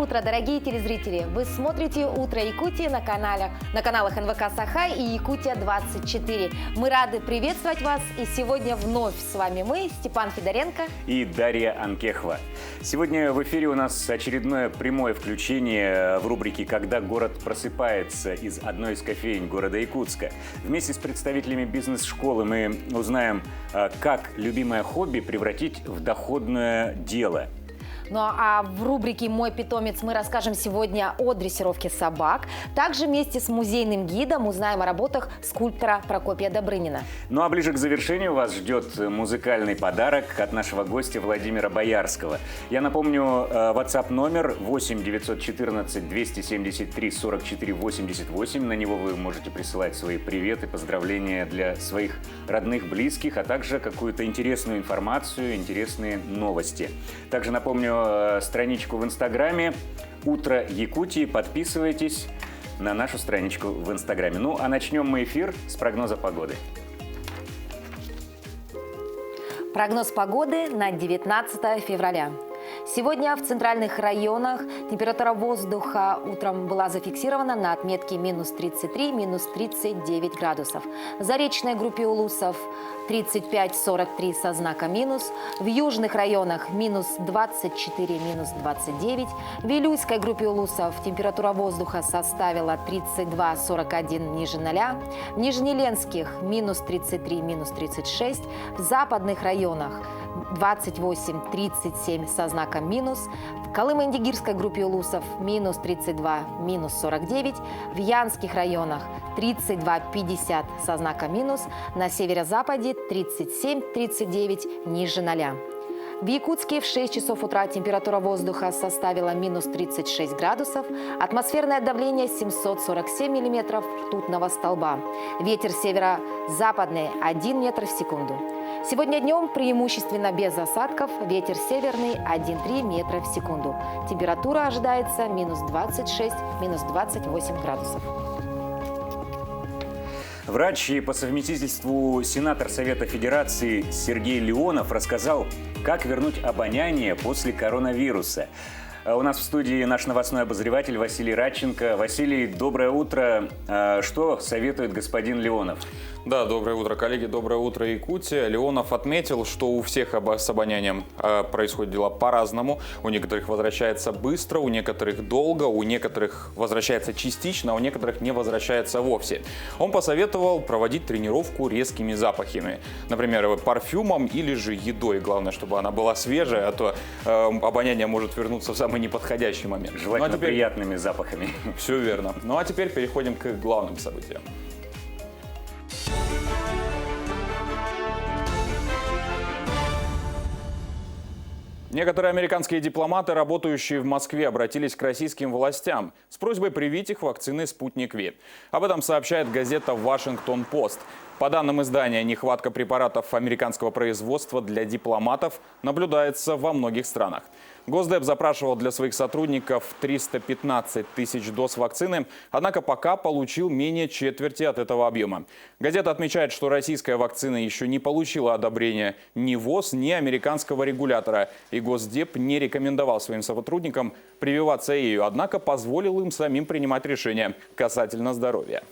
утро, дорогие телезрители! Вы смотрите «Утро Якутии» на каналах НВК Саха и Якутия-24. Мы рады приветствовать вас, и сегодня вновь с вами мы, Степан Федоренко и Дарья Анкехова. Сегодня в эфире у нас очередное прямое включение в рубрике «Когда город просыпается» из одной из кофеен города Якутска. Вместе с представителями бизнес-школы мы узнаем, как любимое хобби превратить в доходное дело. Ну а в рубрике «Мой питомец» мы расскажем сегодня о дрессировке собак. Также вместе с музейным гидом узнаем о работах скульптора Прокопия Добрынина. Ну а ближе к завершению вас ждет музыкальный подарок от нашего гостя Владимира Боярского. Я напомню, WhatsApp номер 8 914 273 44 88. На него вы можете присылать свои приветы, поздравления для своих родных, близких, а также какую-то интересную информацию, интересные новости. Также напомню страничку в Инстаграме «Утро Якутии». Подписывайтесь на нашу страничку в Инстаграме. Ну, а начнем мы эфир с прогноза погоды. Прогноз погоды на 19 февраля. Сегодня в центральных районах температура воздуха утром была зафиксирована на отметке минус 33, минус 39 градусов. В заречной группе улусов 35-43 со знаком минус. В южных районах минус 24, минус 29. В Вилюйской группе улусов температура воздуха составила 32-41 ниже 0. В Нижнеленских минус 33, минус 36. В западных районах 28-37 со знаком минус. В Колымо-Индигирской группе улусов минус 32, минус 49. В Янских районах 32-50 со знаком минус. На северо-западе 37-39 ниже 0. В Якутске в 6 часов утра температура воздуха составила минус 36 градусов, атмосферное давление 747 миллиметров ртутного столба. Ветер северо-западный 1 метр в секунду. Сегодня днем преимущественно без осадков, ветер северный 1,3 метра в секунду. Температура ожидается минус 26, минус 28 градусов. Врач и по совместительству сенатор Совета Федерации Сергей Леонов рассказал, как вернуть обоняние после коронавируса. У нас в студии наш новостной обозреватель Василий Радченко. Василий, доброе утро. Что советует господин Леонов? Да, доброе утро, коллеги, доброе утро, Якутия. Леонов отметил, что у всех с обонянием происходят дела по-разному. У некоторых возвращается быстро, у некоторых долго, у некоторых возвращается частично, а у некоторых не возвращается вовсе. Он посоветовал проводить тренировку резкими запахами. Например, парфюмом или же едой. Главное, чтобы она была свежая, а то обоняние может вернуться в самый неподходящий момент. Желательно приятными запахами. Все верно. Ну а теперь переходим к главным событиям. Некоторые американские дипломаты, работающие в Москве, обратились к российским властям с просьбой привить их вакциной «Спутник Ви». Об этом сообщает газета «Вашингтон-Пост». По данным издания, нехватка препаратов американского производства для дипломатов наблюдается во многих странах. Госдеп запрашивал для своих сотрудников 315 тысяч доз вакцины, однако пока получил менее четверти от этого объема. Газета отмечает, что российская вакцина еще не получила одобрения ни ВОЗ, ни американского регулятора, и Госдеп не рекомендовал своим сотрудникам прививаться ею, однако позволил им самим принимать решения касательно здоровья.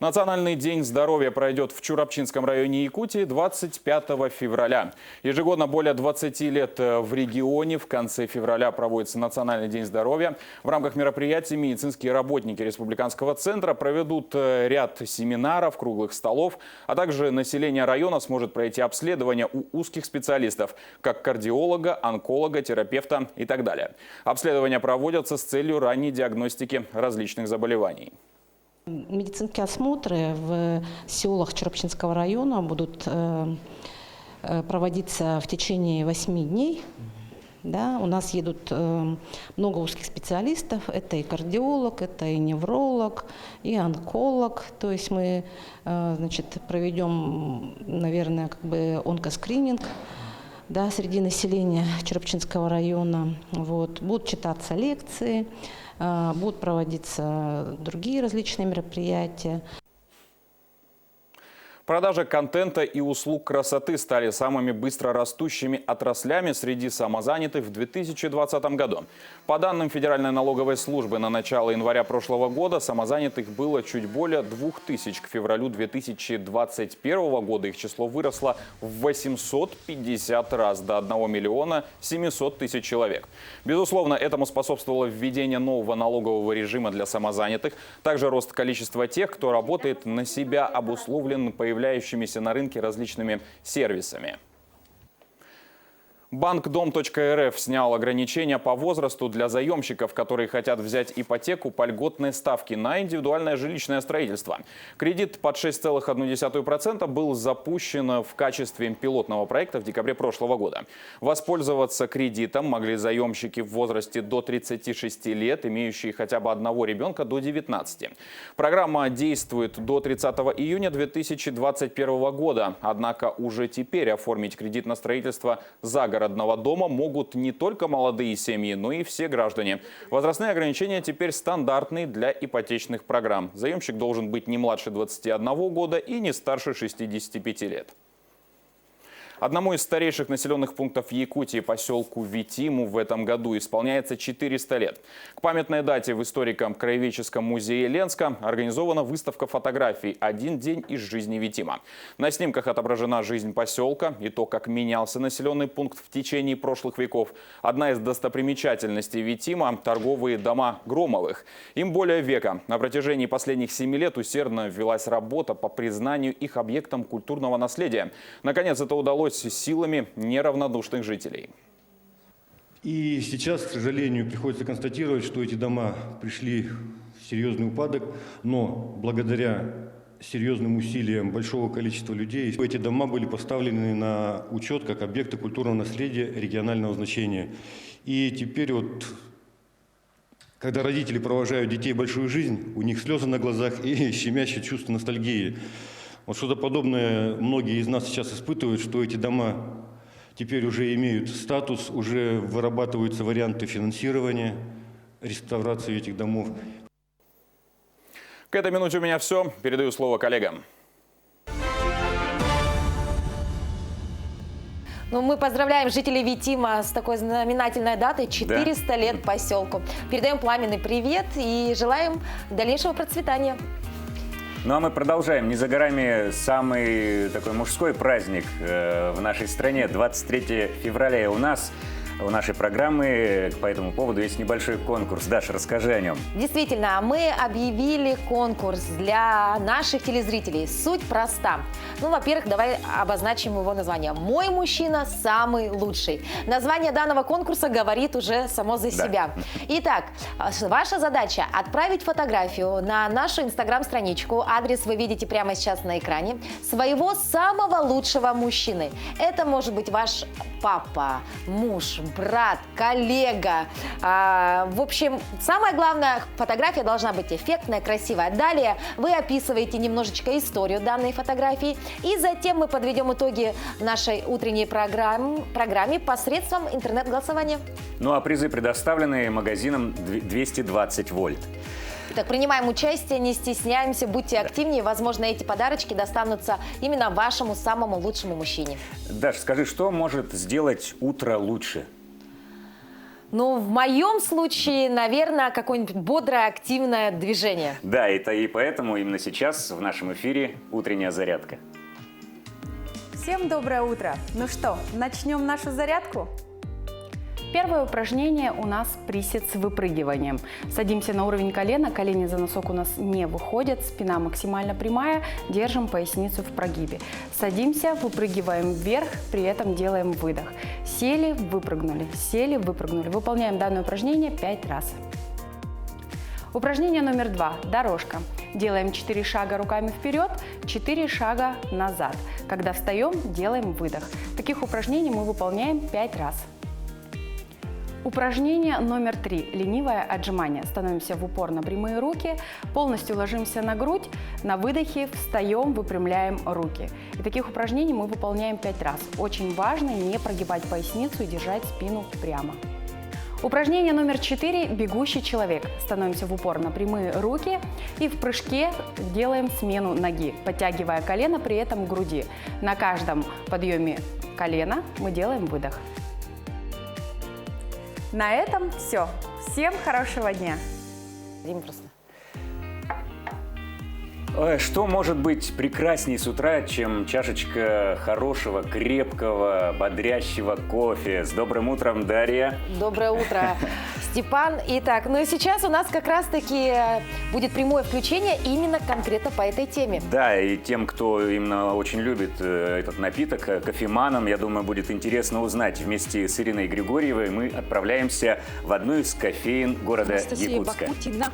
Национальный день здоровья пройдет в Чурапчинском районе Якутии 25 февраля. Ежегодно более 20 лет в регионе в конце февраля проводится Национальный день здоровья. В рамках мероприятия медицинские работники Республиканского центра проведут ряд семинаров, круглых столов, а также население района сможет пройти обследование у узких специалистов, как кардиолога, онколога, терапевта и так далее. Обследования проводятся с целью ранней диагностики различных заболеваний. Медицинские осмотры в селах Чурапчинского района будут проводиться в течение 8 дней. Да, у нас едут много узких специалистов. Это и кардиолог, это и невролог, и онколог. То есть мы проведем, наверное, онкоскрининг, да, среди населения Чурапчинского района. Будут читаться лекции. Будут проводиться другие различные мероприятия. Продажа контента и услуг красоты стали самыми быстро растущими отраслями среди самозанятых в 2020 году. По данным Федеральной налоговой службы, на начало января прошлого года самозанятых было чуть более 2000. К февралю 2021 года их число выросло в 850 раз до 1 миллиона 700 тысяч человек. Безусловно, этому способствовало введение нового налогового режима для самозанятых, также рост количества тех, кто работает на себя, обусловлен появляющимися на рынке различными сервисами. Банк Дом.РФ снял ограничения по возрасту для заемщиков, которые хотят взять ипотеку по льготной ставке на индивидуальное жилищное строительство. Кредит под 6,1% был запущен в качестве пилотного проекта в декабре прошлого года. Воспользоваться кредитом могли заемщики в возрасте до 36 лет, имеющие хотя бы одного ребенка до 19. Программа действует до 30 июня 2021 года. Однако уже теперь оформить кредит на строительство загородного дома могут не только молодые семьи, но и все граждане. Возрастные ограничения теперь стандартные для ипотечных программ. Заемщик должен быть не младше 21 года и не старше 65 лет. Одному из старейших населенных пунктов Якутии, поселку Витиму, в этом году исполняется 400 лет. К памятной дате в историко-краеведческом музее Ленска организована выставка фотографий «Один день из жизни Витима». На снимках отображена жизнь поселка и то, как менялся населенный пункт в течение прошлых веков. Одна из достопримечательностей Витима – торговые дома Громовых. Им более века. На протяжении последних 7 лет усердно велась работа по признанию их объектом культурного наследия. Наконец, это удалось силами неравнодушных жителей. И сейчас, к сожалению, приходится констатировать, что эти дома пришли в серьезный упадок, но благодаря серьезным усилиям большого количества людей эти дома были поставлены на учет как объекты культурного наследия регионального значения. И теперь вот, когда родители провожают детей в большую жизнь, у них слезы на глазах и щемящее чувство ностальгии. Вот что-то подобное многие из нас сейчас испытывают, что эти дома теперь уже имеют статус, уже вырабатываются варианты финансирования, реставрации этих домов. К этой минуте у меня все. Передаю слово коллегам. Ну, мы поздравляем жителей Витима с такой знаменательной датой – 400 лет поселку. Передаем пламенный привет и желаем дальнейшего процветания. Ну а мы продолжаем. Не за горами самый такой мужской праздник в нашей стране. 23 февраля у нас. У нашей программы по этому поводу есть небольшой конкурс. Даша, расскажи о нем. Действительно, мы объявили конкурс для наших телезрителей. Суть проста. Ну, во-первых, давай обозначим его название. «Мой мужчина самый лучший». Название данного конкурса говорит уже само за себя. Итак, ваша задача – отправить фотографию на нашу инстаграм-страничку. Адрес вы видите прямо сейчас на экране. Своего самого лучшего мужчины. Это может быть ваш папа, муж, брат, коллега. В общем, самое главное, фотография должна быть эффектная, красивая. Далее вы описываете немножечко историю данной фотографии. И затем мы подведем итоги нашей утренней программе посредством интернет-голосования. Ну а призы предоставлены магазином 220 вольт. Итак, принимаем участие, не стесняемся, будьте активнее. Возможно, эти подарочки достанутся именно вашему самому лучшему мужчине. Даш, скажи, что может сделать утро лучше? Ну, в моем случае, наверное, какое-нибудь бодрое, активное движение. Да, это и поэтому именно сейчас в нашем эфире утренняя зарядка. Всем доброе утро! Ну что, начнем нашу зарядку? Первое упражнение у нас присед с выпрыгиванием. Садимся на уровень колена, колени за носок у нас не выходят, спина максимально прямая, держим поясницу в прогибе. Садимся, выпрыгиваем вверх, при этом делаем выдох. Сели, выпрыгнули, сели, выпрыгнули. Выполняем данное упражнение 5 раз. Упражнение номер 2. Дорожка. Делаем 4 шага руками вперед, 4 шага назад. Когда встаем, делаем выдох. Таких упражнений мы выполняем 5 раз. Упражнение номер 3. Ленивое отжимание. Становимся в упор на прямые руки, полностью ложимся на грудь, на выдохе встаем, выпрямляем руки. И таких упражнений мы выполняем 5 раз. Очень важно не прогибать поясницу и держать спину прямо. Упражнение номер 4 – бегущий человек. Становимся в упор на прямые руки и в прыжке делаем смену ноги, подтягивая колено при этом к груди. На каждом подъеме колена мы делаем выдох. На этом все. Всем хорошего дня! Дима просто. Ой, что может быть прекрасней с утра, чем чашечка хорошего, крепкого, бодрящего кофе? С добрым утром, Дарья. Доброе утро, Степан. Итак, ну и сейчас у нас как раз-таки будет прямое включение именно конкретно по этой теме. Да, и тем, кто именно очень любит этот напиток, кофеманам, я думаю, будет интересно узнать. Вместе с Ириной Григорьевой мы отправляемся в одну из кофеен города Анастасия Якутска. Бакутина.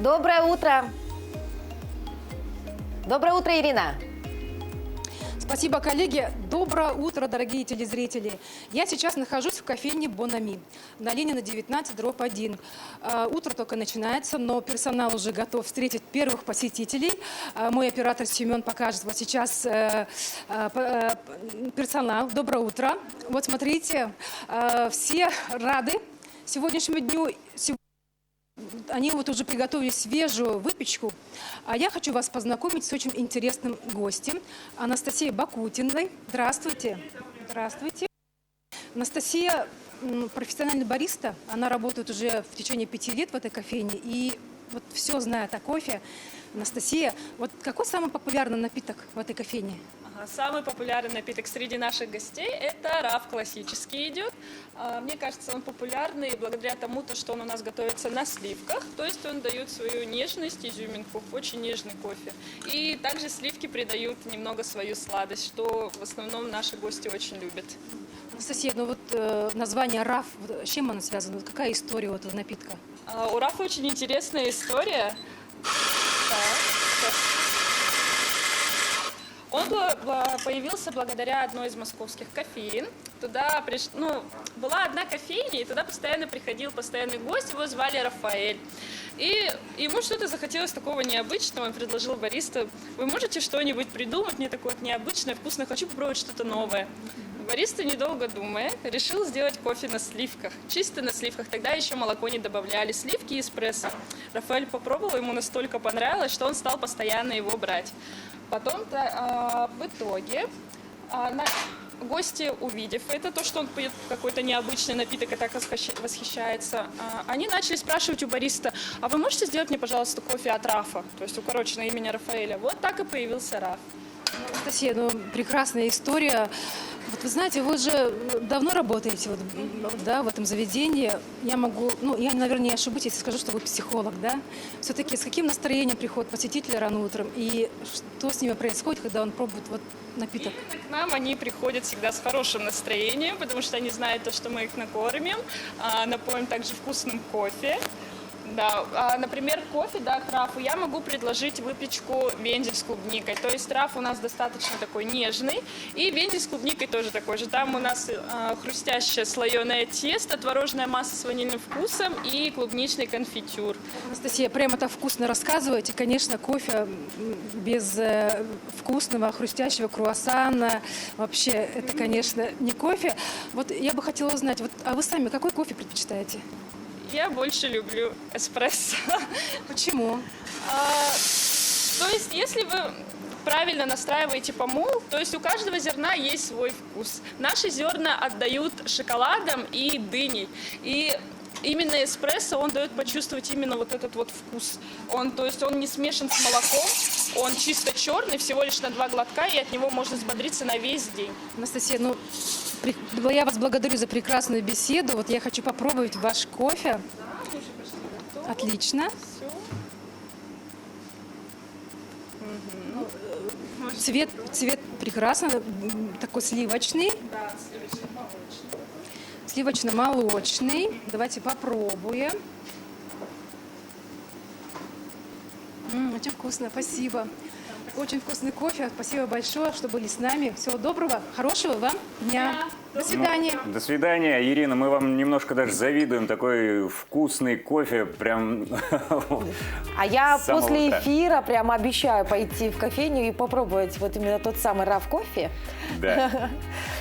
Доброе утро. Доброе утро, Ирина. Спасибо, коллеги. Доброе утро, дорогие телезрители. Я сейчас нахожусь в кофейне «Бонами» на Ленина 19/1. Утро только начинается, но персонал уже готов встретить первых посетителей. Мой оператор Семен покажет вот сейчас персонал. Доброе утро. Вот смотрите, все рады сегодняшнему дню. Они вот уже приготовили свежую выпечку, а я хочу вас познакомить с очень интересным гостем, Анастасией Бакутиной. Здравствуйте. Здравствуйте. Анастасия профессиональный бариста, она работает уже в течение 5 лет в этой кофейне и вот все знает о кофе. Анастасия, вот какой самый популярный напиток в этой кофейне? Самый популярный напиток среди наших гостей – это раф классический идет. Мне кажется, он популярный благодаря тому, что он у нас готовится на сливках, то есть он дает свою нежность, изюминку, очень нежный кофе. И также сливки придают немного свою сладость, что в основном наши гости очень любят. Анастасия, ну вот название раф, с чем оно связано? Вот какая история у этого напитка? У рафа очень интересная история. Он появился благодаря одной из московских кофеин. Туда была одна кофейня, и туда постоянно приходил постоянный гость, его звали Рафаэль. И ему что-то захотелось такого необычного, он предложил бариста: вы можете что-нибудь придумать, мне такое необычное, вкусное, хочу попробовать что-то новое. Бариста, недолго думая, решил сделать кофе на сливках, чисто на сливках. Тогда еще молоко не добавляли, сливки и эспрессо. Рафаэль попробовал, ему настолько понравилось, что он стал постоянно его брать. Потом в итоге гости, увидев это, то, что он пьет какой-то необычный напиток и так восхищается, они начали спрашивать у бариста: а вы можете сделать мне, пожалуйста, кофе от рафа, то есть укороченное имя Рафаэля. Вот так и появился раф. Анастасия, ну прекрасная история. Вот вы знаете, вы же давно работаете да, в этом заведении. Я, наверное, не ошибусь, если скажу, что вы психолог, да? Все-таки с каким настроением приходят посетители рано утром и что с ними происходит, когда он пробует вот напиток? Именно к нам они приходят всегда с хорошим настроением, потому что они знают то, что мы их накормим, напоим также вкусным кофе. Да, например, кофе, да, к рафу я могу предложить выпечку вендель с клубникой. То есть раф у нас достаточно такой нежный, и вендель с клубникой тоже такой же. Там у нас хрустящее слоеное тесто, творожная масса с ванильным вкусом и клубничный конфитюр. Анастасия, прямо так вкусно рассказываете. Конечно, кофе без вкусного хрустящего круассана, вообще это, конечно, не кофе. Вот я бы хотела узнать, а вы сами какой кофе предпочитаете? Я больше люблю эспрессо. Почему? То есть, если вы правильно настраиваете помол, то есть у каждого зерна есть свой вкус. Наши зерна отдают шоколадом и дыней. И именно эспрессо, он дает почувствовать именно вот этот вот вкус. То есть он не смешан с молоком, он чисто черный, всего лишь на 2 глотка, и от него можно взбодриться на весь день. Анастасия, я вас благодарю за прекрасную беседу. Вот я хочу попробовать ваш кофе. Отлично. Цвет прекрасный, такой сливочный. Да, сливочно-молочный. Сливочно-молочный. Давайте попробуем. Очень вкусно, спасибо. Очень вкусный кофе. Спасибо большое, что были с нами. Всего доброго, хорошего вам дня. До свидания. До свидания, Ирина. Мы вам немножко даже завидуем. Такой вкусный кофе. Прям А я с самого после утра. эфира прям обещаю пойти в кофейню и попробовать вот именно тот самый раф кофе. Да.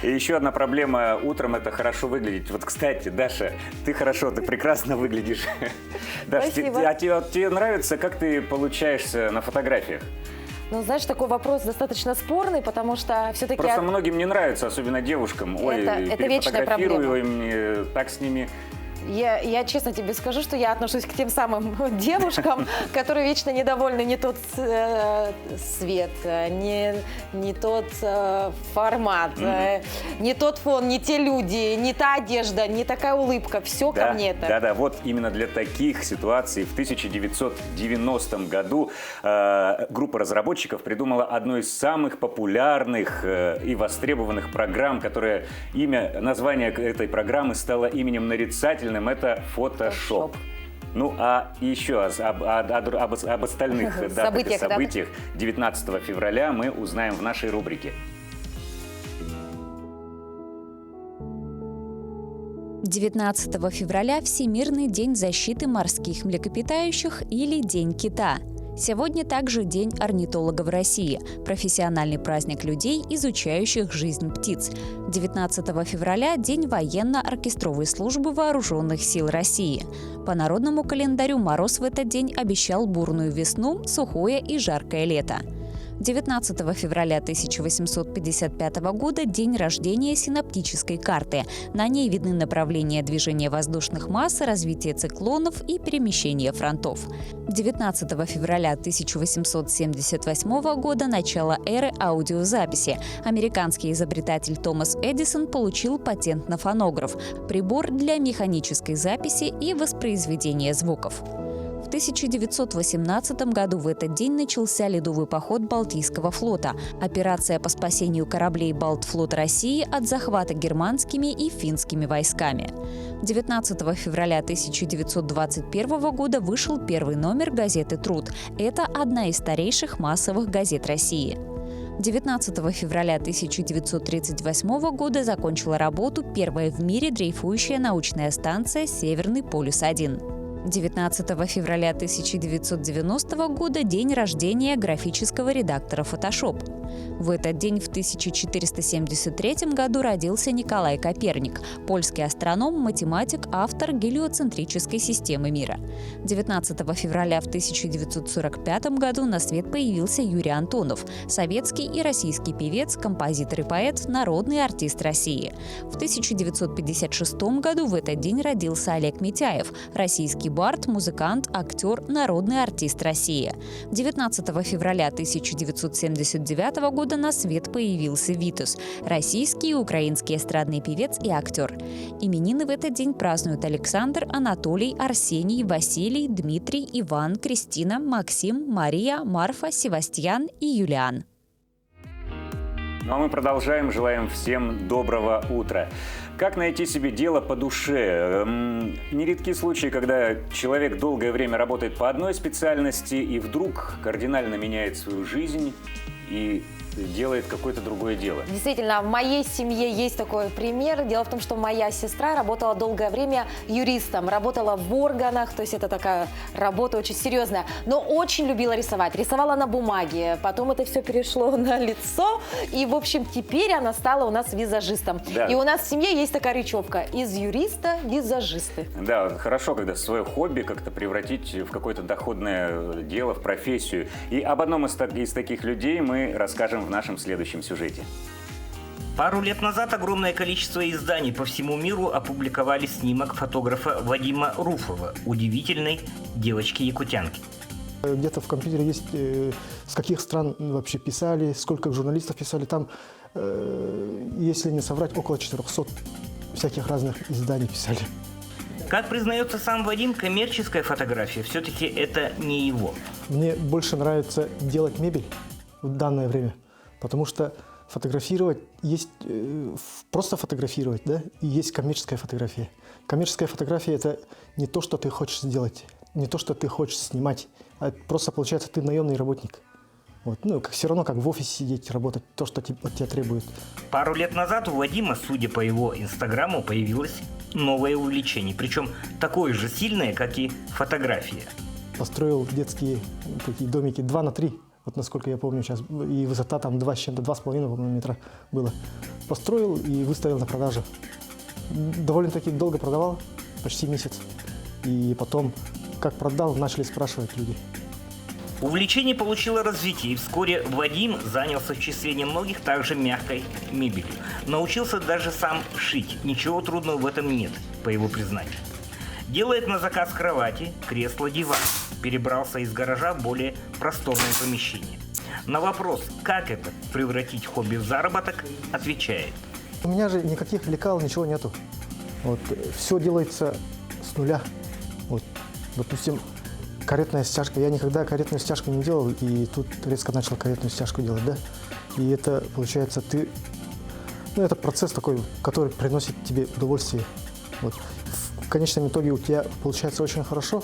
И еще одна проблема утром – это хорошо выглядеть. Вот, кстати, Даша, ты прекрасно выглядишь. Даша, Спасибо. тебе нравится, как ты получаешься на фотографиях? Ну, знаешь, такой вопрос достаточно спорный, потому что все-таки... Просто многим не нравится, особенно девушкам. Ой, Это вечная перефотографирую, проблема. ой, мне так с ними... Я честно тебе скажу, что я отношусь к тем самым девушкам, которые вечно недовольны не тот свет, не тот формат, не тот фон, не те люди, не та одежда, не такая улыбка. Все ко мне это. Да, вот именно для таких ситуаций в 1990 году группа разработчиков придумала одну из самых популярных и востребованных программ, название этой программы стало именем нарицательным. Это Photoshop. Ну, а еще об остальных датах и событиях 19 февраля мы узнаем в нашей рубрике. 19 февраля – Всемирный день защиты морских млекопитающих или День кита. Сегодня также День орнитолога в России – профессиональный праздник людей, изучающих жизнь птиц. 19 февраля – День военно-оркестровой службы Вооруженных сил России. По народному календарю мороз в этот день обещал бурную весну, сухое и жаркое лето. 19 февраля 1855 года – день рождения синоптической карты. На ней видны направления движения воздушных масс, развитие циклонов и перемещение фронтов. 19 февраля 1878 года – начало эры аудиозаписи. Американский изобретатель Томас Эдисон получил патент на фонограф – прибор для механической записи и воспроизведения звуков. В 1918 году в этот день начался ледовый поход Балтийского флота – операция по спасению кораблей Балтфлот России от захвата германскими и финскими войсками. 19 февраля 1921 года вышел первый номер газеты «Труд». Это одна из старейших массовых газет России. 19 февраля 1938 года закончила работу первая в мире дрейфующая научная станция «Северный полюс-1». 19 февраля 1990 года – день рождения графического редактора Photoshop. В этот день в 1473 году родился Николай Коперник, польский астроном, математик, автор гелиоцентрической системы мира. 19 февраля в 1945 году на свет появился Юрий Антонов, советский и российский певец, композитор и поэт, народный артист России. В 1956 году в этот день родился Олег Митяев, российский бард, музыкант, актер, народный артист России. 19 февраля 1979 года на свет появился Витус, российский и украинский эстрадный певец и актер. Именины в этот день празднуют Александр, Анатолий, Арсений, Василий, Дмитрий, Иван, Кристина, Максим, Мария, Марфа, Севастьян и Юлиан. Ну а мы продолжаем. Желаем всем доброго утра. Как найти себе дело по душе? Нередки случаи, когда человек долгое время работает по одной специальности и вдруг кардинально меняет свою жизнь и делает какое-то другое дело. Действительно, в моей семье есть такой пример. Дело в том, что моя сестра работала долгое время юристом, работала в органах, то есть это такая работа очень серьезная, но очень любила рисовать. Рисовала на бумаге, потом это все перешло на лицо, и, в общем, теперь она стала у нас визажистом. Да. И у нас в семье есть такая речевка: из юриста визажисты. Да, хорошо, когда свое хобби как-то превратить в какое-то доходное дело, в профессию. И об одном из таких людей мы расскажем в нашем следующем сюжете. Пару лет назад огромное количество изданий по всему миру опубликовали снимок фотографа Вадима Руфова, удивительной девочки-якутянки. Где-то в компьютере есть, с каких стран вообще писали, сколько журналистов писали. Там, если не соврать, около 400 всяких разных изданий писали. Как признается сам Вадим, коммерческая фотография все-таки это не его. Мне больше нравится делать мебель в данное время, потому что фотографировать есть просто фотографировать, да, и есть коммерческая фотография. Коммерческая фотография – это не то, что ты хочешь сделать, не то, что ты хочешь снимать, а просто получается ты наемный работник. Вот. Ну, все равно, как в офисе сидеть, работать, то, что от тебя требует. Пару лет назад у Вадима, судя по его инстаграму, появилось новое увлечение. Причем такое же сильное, как и фотография. Построил детские такие домики 2 на 3, вот насколько я помню сейчас, и высота там 2 с чем-то, 2,5, по-моему, метра было. Построил и выставил на продажу. Довольно-таки долго продавал, почти месяц. И потом, как продал, начали спрашивать люди. Увлечение получило развитие, и вскоре Вадим занялся в числе немногих также мягкой мебелью. Научился даже сам шить. Ничего трудного в этом нет, по его признанию. Делает на заказ кровати, кресло, диван. Перебрался из гаража в более просторное помещение. На вопрос, как это превратить хобби в заработок, отвечает. У меня же никаких лекал, ничего нету. Вот, все делается с нуля. Вот, допустим, каретная стяжка. Я никогда каретную стяжку не делал, и тут резко начал каретную стяжку делать, да? И это, получается, это процесс такой, который приносит тебе удовольствие. Вот. В конечном итоге у тебя получается очень хорошо,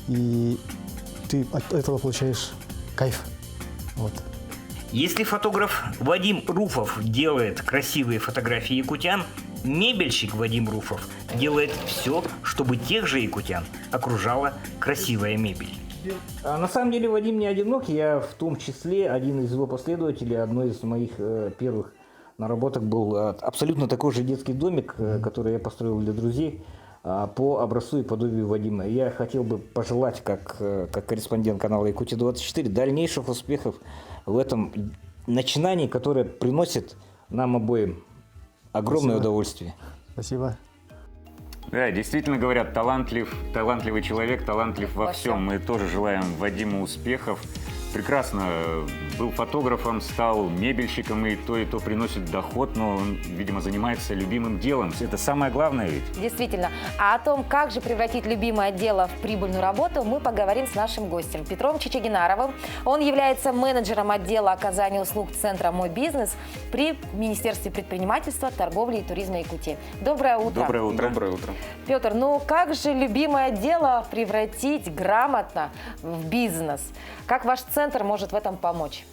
и ты от этого получаешь кайф. Вот. Если фотограф Вадим Руфов делает красивые фотографии якутян, мебельщик Вадим Руфов делает все, чтобы тех же якутян окружала красивая мебель. На самом деле Вадим не одинок, я в том числе один из его последователей. Одной из моих первых наработок был абсолютно такой же детский домик, который я построил для друзей по образцу и подобию Вадима. Я хотел бы пожелать, как корреспондент канала Якутия-24, дальнейших успехов в этом начинании, которое приносит нам обоим огромное удовольствие. Спасибо. Да, действительно говорят, талантливый человек, талантлив во всем. Мы тоже желаем Вадиму успехов. Прекрасно. Был фотографом, стал мебельщиком, и то приносит доход, но он, видимо, занимается любимым делом. Это самое главное ведь. Действительно. А о том, как же превратить любимое дело в прибыльную работу, мы поговорим с нашим гостем Петром Чичигинаровым. Он является менеджером отдела оказания услуг Центра «Мой бизнес» при Министерстве предпринимательства, торговли и туризма Якутии. Доброе утро. Доброе утро. Доброе утро. Петр, как же любимое дело превратить грамотно в бизнес? Как ваш центр может в этом помочь?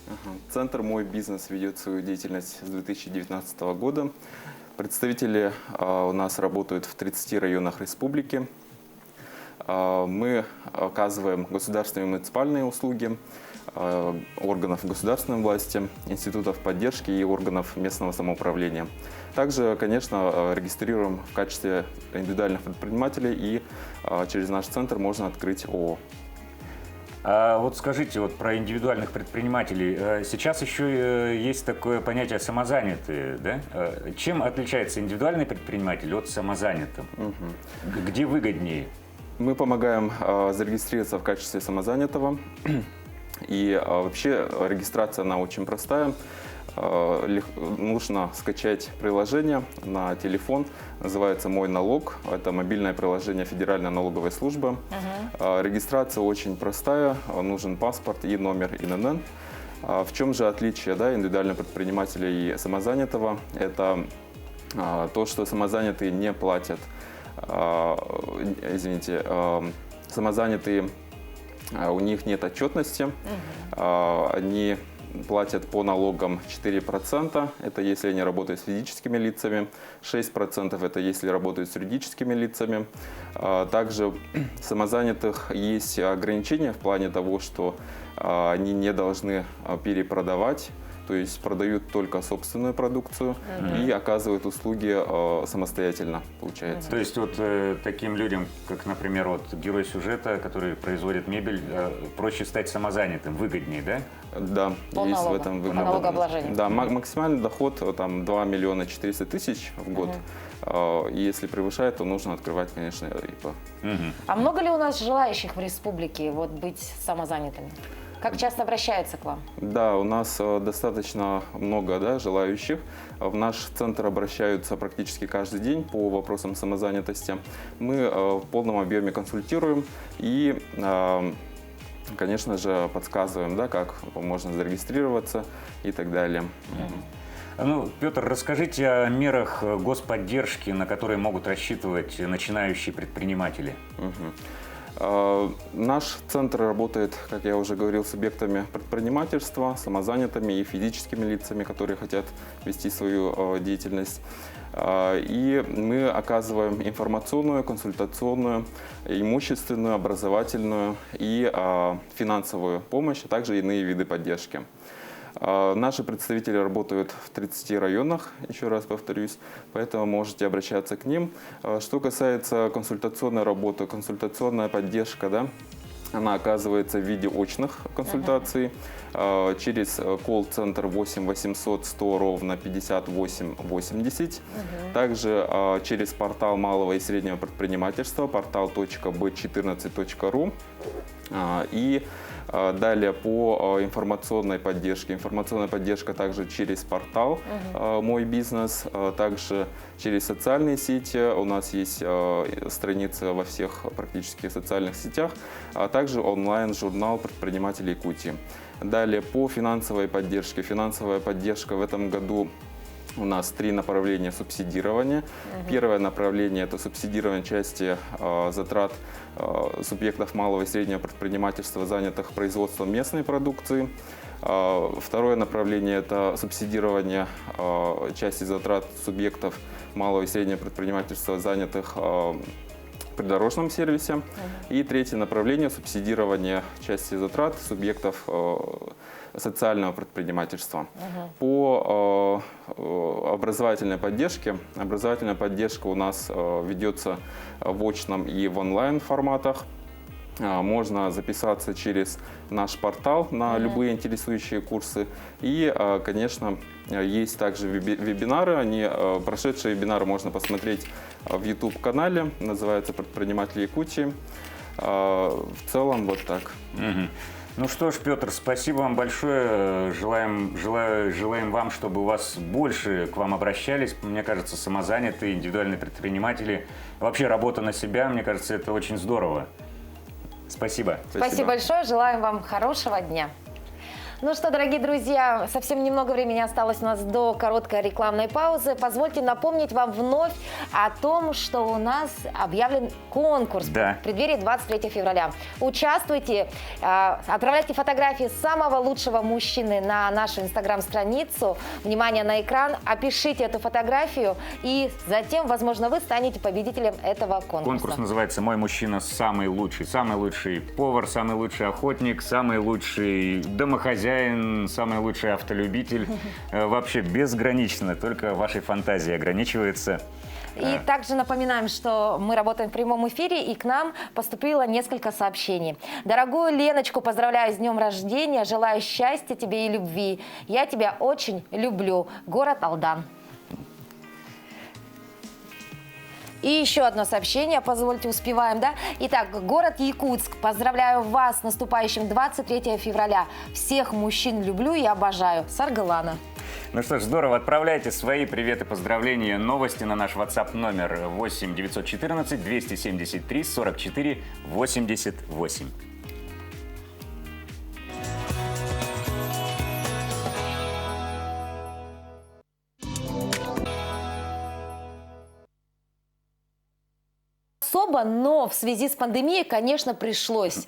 Центр «Мой бизнес» ведет свою деятельность с 2019 года. Представители у нас работают в 30 районах республики. Мы оказываем государственные и муниципальные услуги органов государственной власти, институтов поддержки и органов местного самоуправления. Также, конечно, регистрируем в качестве индивидуальных предпринимателей, и через наш центр можно открыть ООО. А вот скажите про индивидуальных предпринимателей. Сейчас еще есть такое понятие самозанятые, да? Чем отличается индивидуальный предприниматель от самозанятого? Где выгоднее? Мы помогаем зарегистрироваться в качестве самозанятого. И вообще регистрация, она очень простая. Нужно скачать приложение на телефон, называется «Мой налог». Это мобильное приложение Федеральной налоговой службы. Регистрация очень простая, нужен паспорт и номер ИНН. В чем же отличие индивидуального предпринимателя и самозанятого? Это то, что самозанятые не платят, самозанятые, у них нет отчетности, они платят по налогам 4%, это если они работают с физическими лицами, 6% это если работают с юридическими лицами. Также самозанятых есть ограничения в плане того, что они не должны перепродавать, то есть продают только собственную продукцию и оказывают услуги самостоятельно, получается. То есть таким людям, как, например, герой сюжета, который производит мебель, проще стать самозанятым, выгоднее, да? Да, есть в этом выгода. Налогообложение. Да, максимальный доход 2 миллиона 400 тысяч в год. И если превышает, то нужно открывать, конечно, ИП. А много ли у нас желающих в республике быть самозанятыми? Как часто обращаются к вам? Да, у нас достаточно много желающих. В наш центр обращаются практически каждый день по вопросам самозанятости. Мы в полном объеме консультируем и, конечно же, подсказываем, как можно зарегистрироваться и так далее. Петр, расскажите о мерах господдержки, на которые могут рассчитывать начинающие предприниматели. Наш центр работает, как я уже говорил, с субъектами предпринимательства, самозанятыми и физическими лицами, которые хотят вести свою деятельность. И мы оказываем информационную, консультационную, имущественную, образовательную и финансовую помощь, а также иные виды поддержки. Наши представители работают в 30 районах, еще раз повторюсь, поэтому можете обращаться к ним. Что касается консультационной работы, консультационная поддержка, да, она оказывается в виде очных консультаций через колл-центр 8 800 100 ровно 58 80. Также через портал малого и среднего предпринимательства, portal.b14.ru. И далее по информационной поддержке. Информационная поддержка также через портал «Мой бизнес», также через социальные сети. У нас есть страницы во всех практически социальных сетях, а также онлайн-журнал «Предприниматели Якутии». Далее по финансовой поддержке. Финансовая поддержка в этом году у нас 3 направления субсидирования. Первое направление – это субсидирование части затрат субъектов малого и среднего предпринимательства, занятых производством местной продукции. Второе направление – это субсидирование части затрат субъектов малого и среднего предпринимательства, занятых в придорожном сервисе. И третье направление – субсидирование части затрат субъектов социального предпринимательства. По образовательной поддержке. Образовательная поддержка у нас ведется в очном и в онлайн форматах. Можно записаться через наш портал на любые интересующие курсы. И, конечно, есть также вебинары. Прошедшие вебинары можно посмотреть в YouTube-канале. Называется «Предприниматели Якутии». В целом вот так. Ну что ж, Петр, спасибо вам большое. Желаем вам, чтобы у вас больше к вам обращались. Мне кажется, самозанятые, индивидуальные предприниматели. Вообще работа на себя, мне кажется, это очень здорово. Спасибо. Спасибо большое. Желаем вам хорошего дня. Ну что, дорогие друзья, совсем немного времени осталось у нас до короткой рекламной паузы. Позвольте напомнить вам вновь о том, что у нас объявлен конкурс в преддверии 23 февраля. Участвуйте, отправляйте фотографии самого лучшего мужчины на нашу инстаграм-страницу. Внимание на экран, опишите эту фотографию, и затем, возможно, вы станете победителем этого конкурса. Конкурс называется «Мой мужчина самый лучший». Самый лучший повар, самый лучший охотник, самый лучший домохозяин, самый лучший автолюбитель. Вообще безгранично, только вашей фантазией ограничивается. И также напоминаем, что мы работаем в прямом эфире, и к нам поступило несколько сообщений. Дорогую Леночку поздравляю с днем рождения, желаю счастья тебе и любви. Я тебя очень люблю. Город Алдан. И еще одно сообщение, позвольте, успеваем, да? Итак, город Якутск. Поздравляю вас с наступающим 23 февраля. Всех мужчин люблю и обожаю. Саргалана. Ну что ж, здорово. Отправляйте свои приветы, поздравления, новости на наш WhatsApp номер 8 914 273 44 88. Но в связи с пандемией, конечно, пришлось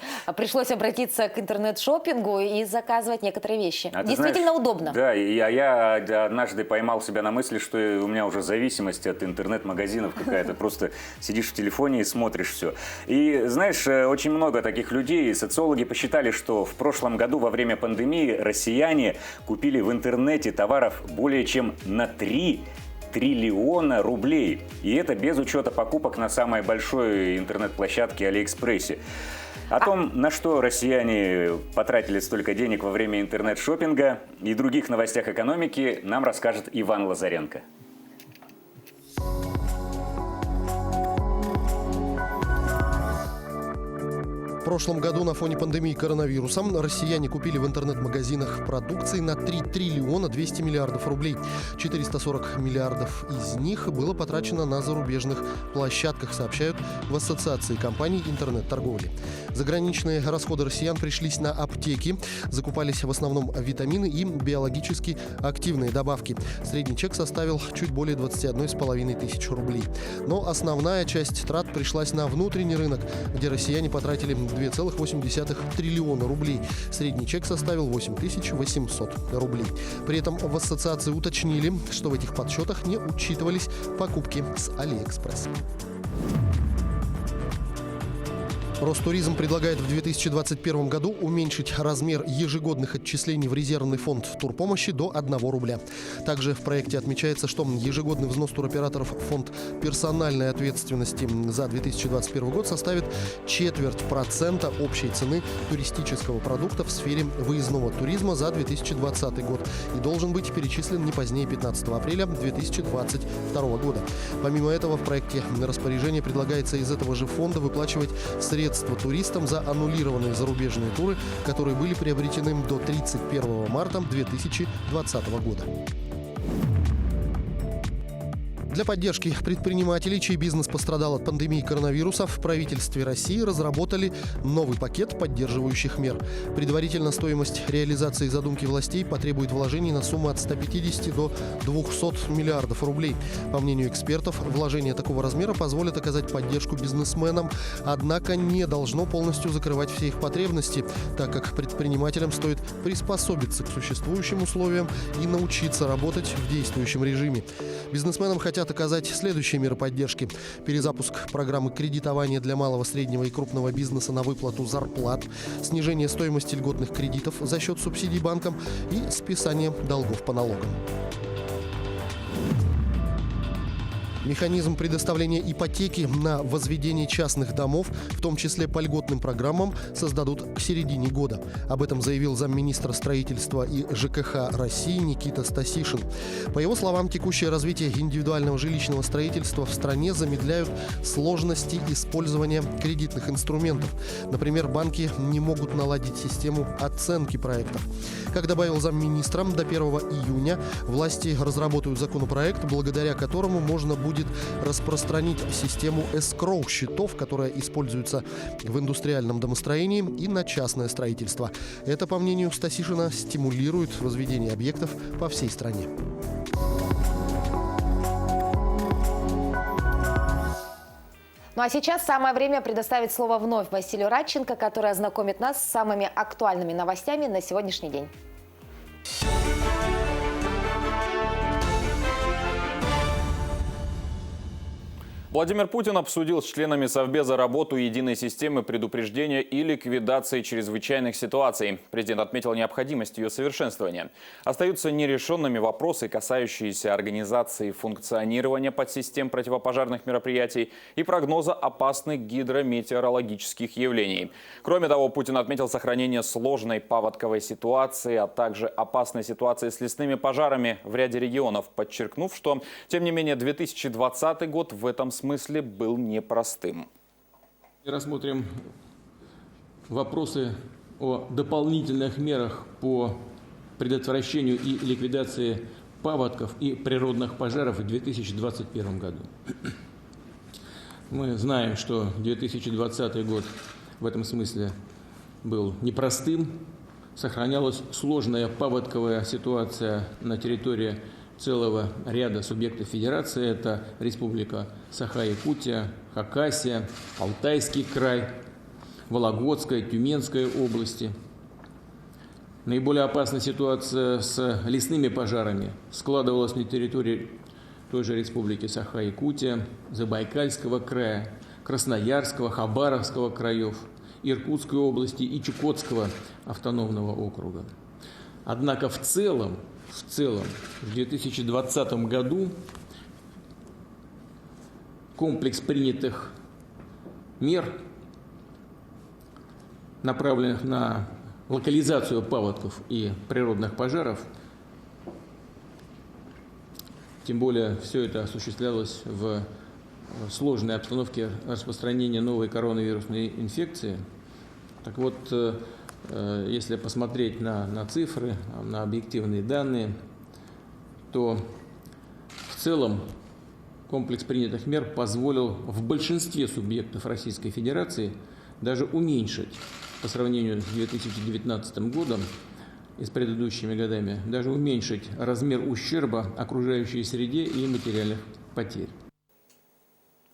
обратиться к интернет-шопингу и заказывать некоторые вещи. Действительно удобно. Да, я однажды поймал себя на мысли, что у меня уже зависимость от интернет-магазинов какая-то. Просто сидишь в телефоне и смотришь все. И знаешь, очень много таких людей, социологи посчитали, что в прошлом году во время пандемии россияне купили в интернете товаров более чем на 3 триллиона рублей. И это без учета покупок на самой большой интернет-площадке Алиэкспрессе. О том, на что россияне потратили столько денег во время интернет-шопинга и других новостях экономики, нам расскажет Иван Лазаренко. прошлом году на фоне пандемии коронавируса россияне купили в интернет-магазинах продукции на 3 триллиона 200 миллиардов рублей. 440 миллиардов из них было потрачено на зарубежных площадках, сообщают в Ассоциации компаний интернет-торговли. Заграничные расходы россиян пришлись на аптеки. Закупались в основном витамины и биологически активные добавки. Средний чек составил чуть более 21,5 тысяч рублей. Но основная часть трат пришлась на внутренний рынок, где россияне потратили 2,8 триллиона рублей. Средний чек составил 8800 рублей. При этом в ассоциации уточнили, что в этих подсчетах не учитывались покупки с Алиэкспресс. Ростуризм предлагает в 2021 году уменьшить размер ежегодных отчислений в резервный фонд турпомощи до 1 рубля. Также в проекте отмечается, что ежегодный взнос туроператоров в фонд персональной ответственности за 2021 год составит 0,25% общей цены туристического продукта в сфере выездного туризма за 2020 год и должен быть перечислен не позднее 15 апреля 2022 года. Помимо этого, в проекте распоряжения предлагается из этого же фонда выплачивать средства туристам за аннулированные зарубежные туры, которые были приобретены до 31 марта 2020 года. Для поддержки предпринимателей, чей бизнес пострадал от пандемии коронавируса, в правительстве России разработали новый пакет поддерживающих мер. Предварительно стоимость реализации задумки властей потребует вложений на сумму от 150 до 200 миллиардов рублей. По мнению экспертов, вложения такого размера позволят оказать поддержку бизнесменам, однако не должно полностью закрывать все их потребности, так как предпринимателям стоит приспособиться к существующим условиям и научиться работать в действующем режиме. Бизнесменам хотят оказать следующие меры поддержки: перезапуск программы кредитования для малого, среднего и крупного бизнеса на выплату зарплат, снижение стоимости льготных кредитов за счет субсидий банкам и списание долгов по налогам. Механизм предоставления ипотеки на возведение частных домов, в том числе по льготным программам, создадут к середине года. Об этом заявил замминистра строительства и ЖКХ России Никита Стасишин. По его словам, текущее развитие индивидуального жилищного строительства в стране замедляют сложности использования кредитных инструментов. Например, банки не могут наладить систему оценки проектов. Как добавил замминистра, до 1 июня власти разработают законопроект, благодаря которому можно будет распространить систему эскроу-счетов, которая используется в индустриальном домостроении, и на частное строительство. Это, по мнению Стасишина, стимулирует возведение объектов по всей стране. Ну а сейчас самое время предоставить слово вновь Василию Радченко, который ознакомит нас с самыми актуальными новостями на сегодняшний день. Владимир Путин обсудил с членами Совбеза работу единой системы предупреждения и ликвидации чрезвычайных ситуаций. Президент отметил необходимость ее совершенствования. Остаются нерешенными вопросы, касающиеся организации функционирования подсистем противопожарных мероприятий и прогноза опасных гидрометеорологических явлений. Кроме того, Путин отметил сохранение сложной паводковой ситуации, а также опасной ситуации с лесными пожарами в ряде регионов, подчеркнув, что, тем не менее, 2020 год в этом смысле был непростым. Рассмотрим вопросы о дополнительных мерах по предотвращению и ликвидации паводков и природных пожаров в 2021 году. Мы знаем, что 2020 год в этом смысле был непростым. Сохранялась сложная паводковая ситуация на территории целого ряда субъектов Федерации. Это Республика Саха-Якутия, Хакасия, Алтайский край, Вологодская, Тюменская области. Наиболее опасная ситуация с лесными пожарами складывалась на территории той же Республики Саха-Якутия, Забайкальского края, Красноярского, Хабаровского краев, Иркутской области и Чукотского автономного округа. Однако в целом в 2020 году комплекс принятых мер, направленных на локализацию паводков и природных пожаров, тем более все это осуществлялось в сложной обстановке распространения новой коронавирусной инфекции, Так вот, если посмотреть на цифры, на объективные данные, то в целом комплекс принятых мер позволил в большинстве субъектов Российской Федерации даже уменьшить по сравнению с 2019 годом и с предыдущими годами, даже уменьшить размер ущерба окружающей среде и материальных потерь.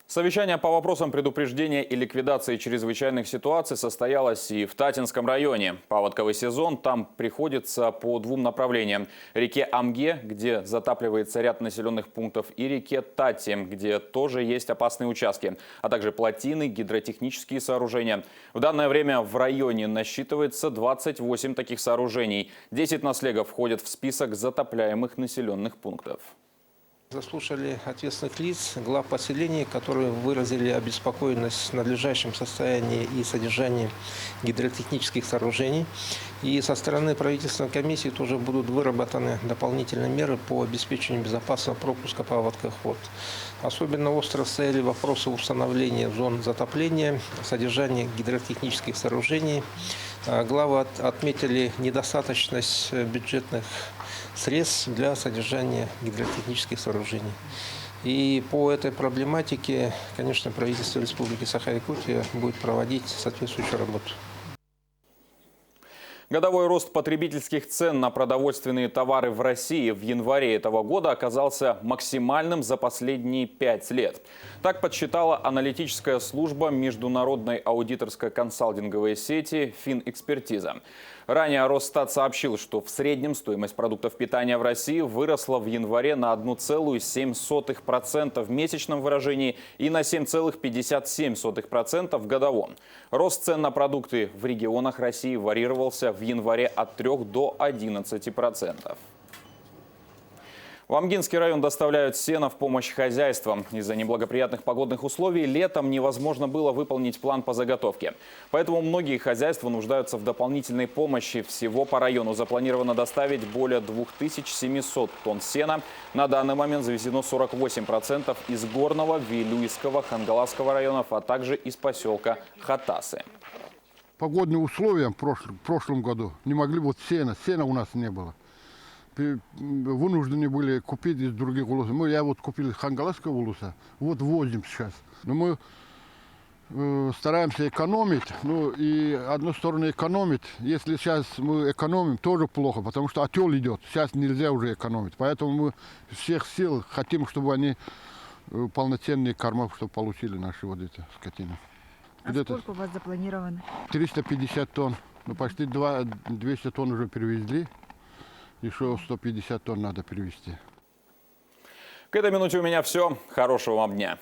Совещание по вопросам предупреждения и ликвидации чрезвычайных ситуаций состоялось и в Татинском районе. Паводковый сезон там приходится по двум направлениям. Реке Амге, где затапливается ряд населенных пунктов, и реке Тати, где тоже есть опасные участки, а также плотины, гидротехнические сооружения. В данное время в районе насчитывается 28 таких сооружений. 10 наслегов входят в список затопляемых населенных пунктов. Заслушали ответственных лиц, глав поселений, которые выразили обеспокоенность надлежащим состоянием и содержанием гидротехнических сооружений. И со стороны правительственной комиссии тоже будут выработаны дополнительные меры по обеспечению безопасного пропуска паводковых вод. Особенно остро стояли вопросы установления зон затопления, содержания гидротехнических сооружений. Главы отметили недостаточность бюджетных средств для содержания гидротехнических сооружений. И по этой проблематике, конечно, правительство Республики Саха-Якутия будет проводить соответствующую работу. Годовой рост потребительских цен на продовольственные товары в России в январе этого года оказался максимальным за последние 5 лет. Так подсчитала аналитическая служба международной аудиторско-консалтинговой сети «Финэкспертиза». Ранее Росстат сообщил, что в среднем стоимость продуктов питания в России выросла в январе на 1,7% в месячном выражении и на 7,57% в годовом. Рост цен на продукты в регионах России варьировался в январе от 3 до 11%. В Амгинский район доставляют сено в помощь хозяйствам. Из-за неблагоприятных погодных условий летом невозможно было выполнить план по заготовке. Поэтому многие хозяйства нуждаются в дополнительной помощи. Всего по району запланировано доставить более 2700 тонн сена. На данный момент завезено 48% из Горного, Вилюйского, Хангаласского районов, а также из поселка Хатасы. Погодные условия в прошлом году не могли, вот сена у нас не было. Вынуждены были купить из других улусов. Я вот купил из Хангаласского улуса, вот возим сейчас. Но мы стараемся экономить, ну и одной стороны экономить. Если сейчас мы экономим, тоже плохо, потому что отел идет. Сейчас нельзя уже экономить. Поэтому мы всех сил хотим, чтобы они полноценные корма, чтобы получили наши вот эти скотины. А сколько у вас запланировано? 350 тонн. Ну, почти 200 тонн уже перевезли. Еще 150 тонн надо перевезти. К этой минуте у меня все. Хорошего вам дня.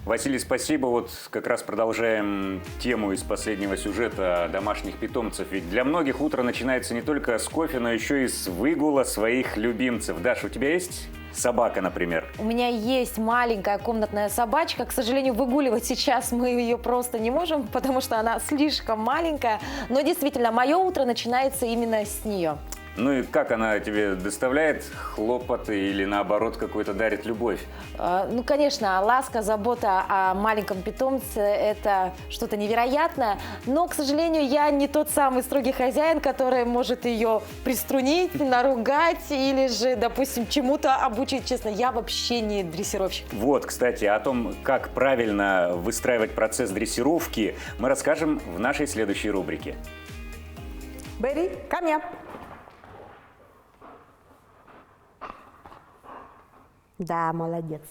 Василий, спасибо. Вот как раз продолжаем тему из последнего сюжета о домашних питомцев. Ведь для многих утро начинается не только с кофе, но еще и с выгула своих любимцев. Даша, у тебя есть собака, например? У меня есть маленькая комнатная собачка. К сожалению, выгуливать сейчас мы ее просто не можем, потому что она слишком маленькая. Но действительно, мое утро начинается именно с нее. Ну и как она тебе доставляет хлопоты или наоборот какой-то дарит любовь? Ну, конечно, ласка, забота о маленьком питомце – это что-то невероятное. Но, к сожалению, я не тот самый строгий хозяин, который может ее приструнить, наругать или же, допустим, чему-то обучить. Честно, я вообще не дрессировщик. Вот, кстати, о том, как правильно выстраивать процесс дрессировки, мы расскажем в нашей следующей рубрике. Берри, ко мне. Да, молодец.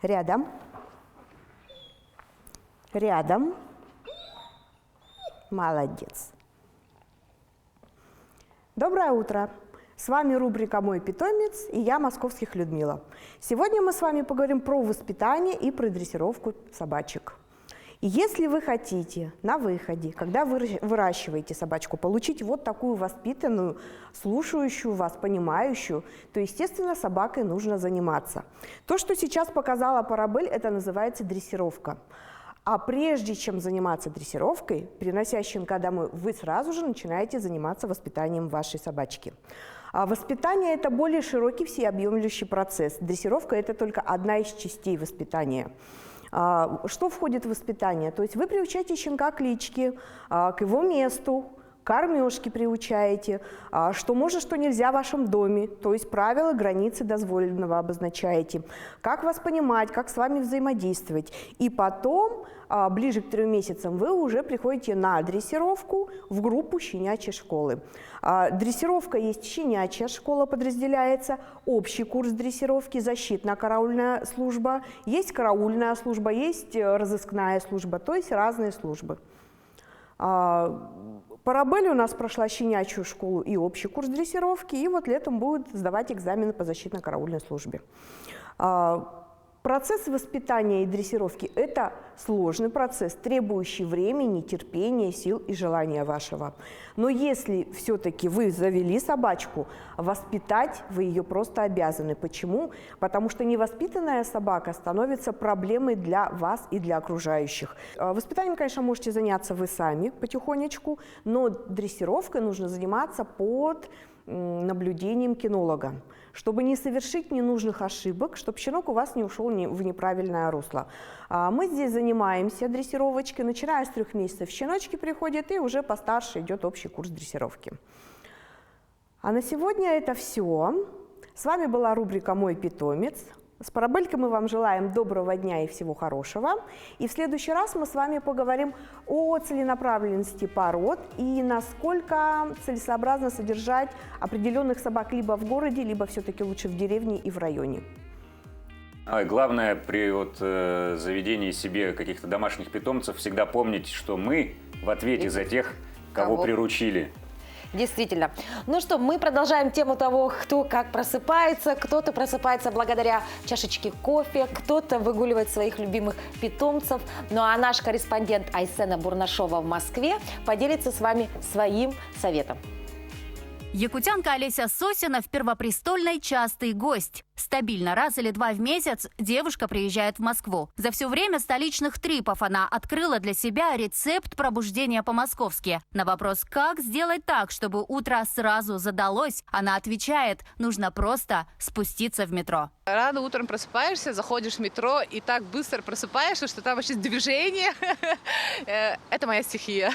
Рядом. Рядом. Молодец. Доброе утро. С вами рубрика «Мой питомец» и я, Московских Людмила. Сегодня мы с вами поговорим про воспитание и про дрессировку собачек. И если вы хотите на выходе, когда вы выращиваете собачку, получить вот такую воспитанную, слушающую вас, понимающую, то, естественно, собакой нужно заниматься. То, что сейчас показала Парабель, это называется дрессировка. А прежде чем заниматься дрессировкой, принося щенка домой, вы сразу же начинаете заниматься воспитанием вашей собачки. А воспитание – это более широкий, всеобъемлющий процесс. Дрессировка – это только одна из частей воспитания. Что входит в воспитание? То есть вы приучаете щенка к кличке, к его месту, кормежки приучаете, что можно, что нельзя в вашем доме, то есть правила, границы дозволенного обозначаете, как вас понимать, как с вами взаимодействовать. И потом, ближе к 3 месяцам, вы уже приходите на дрессировку в группу щенячьей школы. Дрессировка есть щенячья школа, подразделяется, общий курс дрессировки, защитно-караульная служба, есть караульная служба, есть разыскная служба, то есть разные службы. Парабелли у нас прошла щенячью школу и общий курс дрессировки, и вот летом будет сдавать экзамены по защитно-караульной службе. Процесс воспитания и дрессировки – это сложный процесс, требующий времени, терпения, сил и желания вашего. Но если все-таки вы завели собачку, воспитать вы ее просто обязаны. Почему? Потому что невоспитанная собака становится проблемой для вас и для окружающих. Воспитанием, конечно, можете заняться вы сами потихонечку, но дрессировкой нужно заниматься под наблюдением кинолога, чтобы не совершить ненужных ошибок, чтобы щенок у вас не ушел в неправильное русло. Мы здесь занимаемся дрессировочкой, начиная с 3 месяцев щеночки приходят, и уже постарше идет общий курс дрессировки. А на сегодня это все. С вами была рубрика «Мой питомец». С Парабелькой мы вам желаем доброго дня и всего хорошего. И в следующий раз мы с вами поговорим о целенаправленности пород и насколько целесообразно содержать определенных собак либо в городе, либо все-таки лучше в деревне и в районе. Главное при заведении себе каких-то домашних питомцев всегда помнить, что мы в ответе за тех, кого приручили. Действительно. Ну что, мы продолжаем тему того, кто как просыпается. Кто-то просыпается благодаря чашечке кофе, кто-то выгуливает своих любимых питомцев. Ну а наш корреспондент Айсена Бурнашова в Москве поделится с вами своим советом. Якутянка Олеся Сосина в Первопрестольной частый гость. Стабильно раз или 2 в месяц девушка приезжает в Москву. За все время столичных трипов она открыла для себя рецепт пробуждения по-московски. На вопрос, как сделать так, чтобы утро сразу задалось, она отвечает, нужно просто спуститься в метро. Рано утром просыпаешься, заходишь в метро и так быстро просыпаешься, что там вообще движение. Это моя стихия.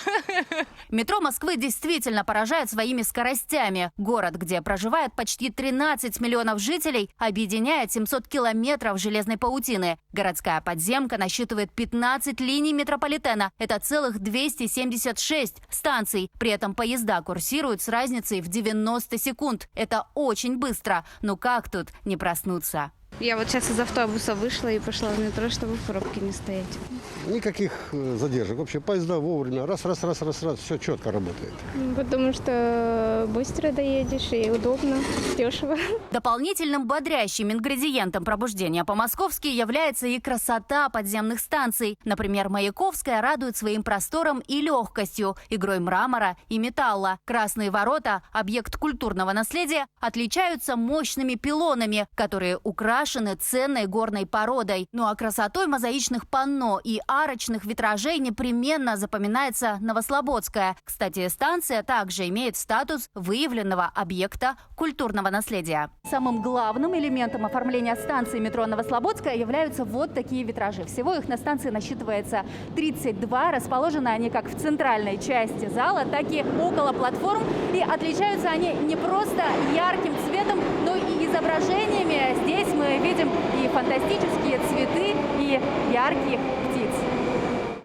Метро Москвы действительно поражает своими скоростями. Город, где проживает почти 13 миллионов жителей, объединяет 700 километров железной паутины. Городская подземка насчитывает 15 линий метрополитена. Это целых 276 станций. При этом поезда курсируют с разницей в 90 секунд. Это очень быстро. Но как тут не проснуться? Я вот сейчас из автобуса вышла и пошла в метро, чтобы в пробке не стоять. Никаких задержек. Вообще поезда вовремя. Раз, все четко работает. Потому что быстро доедешь и удобно, дешево. Дополнительным бодрящим ингредиентом пробуждения по-московски является и красота подземных станций. Например, Маяковская радует своим простором и легкостью, игрой мрамора и металла. Красные ворота, объект культурного наследия, отличаются мощными пилонами, которые украшены ценной горной породой. Ну а красотой мозаичных панно и арочных витражей непременно запоминается Новослободская. Кстати, станция также имеет статус выявленного объекта культурного наследия. Самым главным элементом оформления станции метро Новослободская являются вот такие витражи. Всего их на станции насчитывается 32. Расположены они как в центральной части зала, так и около платформ. И отличаются они не просто ярким цветом, но и изображениями. Здесь мы видим и фантастические цветы, и ярких птиц.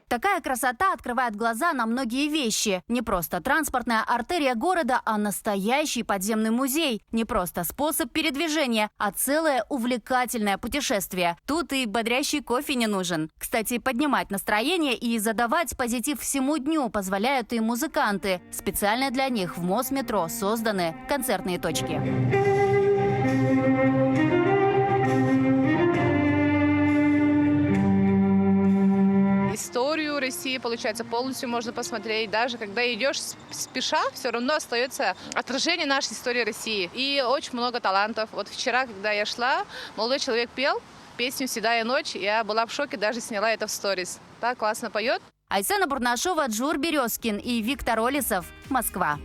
Такая красота открывает глаза на многие вещи. Не просто транспортная артерия города, а настоящий подземный музей. Не просто способ передвижения, а целое увлекательное путешествие. Тут и бодрящий кофе не нужен. Кстати, поднимать настроение и задавать позитив всему дню позволяют и музыканты. Специально для них в Мосметро созданы концертные точки. Историю России, получается, полностью можно посмотреть. Даже когда идешь спеша, все равно остается отражение нашей истории России. И очень много талантов. Вот вчера, когда я шла, молодой человек пел песню «Седая ночь». Я была в шоке, даже сняла это в сторис. Так классно поет. Айсена Бурнашова, Джур Березкин и Виктор Олесов. Москва.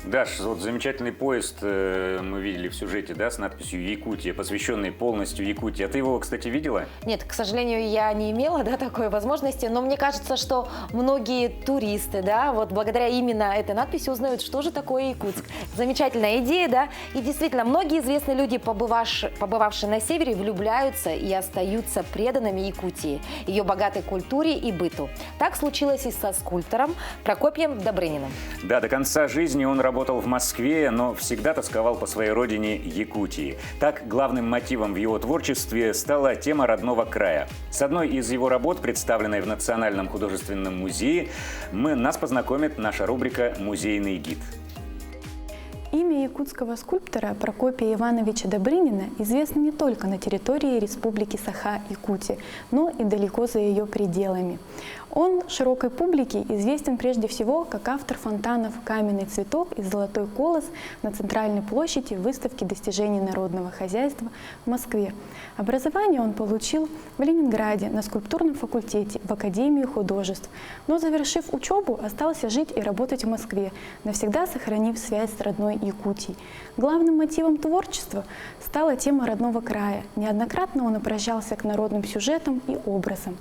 Даш, вот замечательный поезд мы видели в сюжете, да, с надписью «Якутия», посвященный полностью Якутии. А ты его, кстати, видела? Нет, к сожалению, я не имела, да, такой возможности, но мне кажется, что многие туристы, да, вот благодаря именно этой надписи узнают, что же такое Якутск. Замечательная идея, да, и действительно, многие известные люди, побывавшие на севере, влюбляются и остаются преданными Якутии, ее богатой культуре и быту. Так случилось и со скульптором Прокопием Добрыниным. Да, до конца жизни он работал в Москве, но всегда тосковал по своей родине Якутии. Так, главным мотивом в его творчестве стала тема родного края. С одной из его работ, представленной в Национальном художественном музее, нас познакомит наша рубрика «Музейный гид». Имя якутского скульптора Прокопия Ивановича Добрынина известно не только на территории Республики Саха-Якутия, но и далеко за ее пределами. Он широкой публике известен прежде всего как автор фонтанов «Каменный цветок» и «Золотой колос» на центральной площади выставки достижений народного хозяйства в Москве. Образование он получил в Ленинграде на скульптурном факультете в Академии художеств, но, завершив учебу, остался жить и работать в Москве, навсегда сохранив связь с родной Якутией. Главным мотивом творчества стала тема родного края. Неоднократно он обращался к народным сюжетам и образам.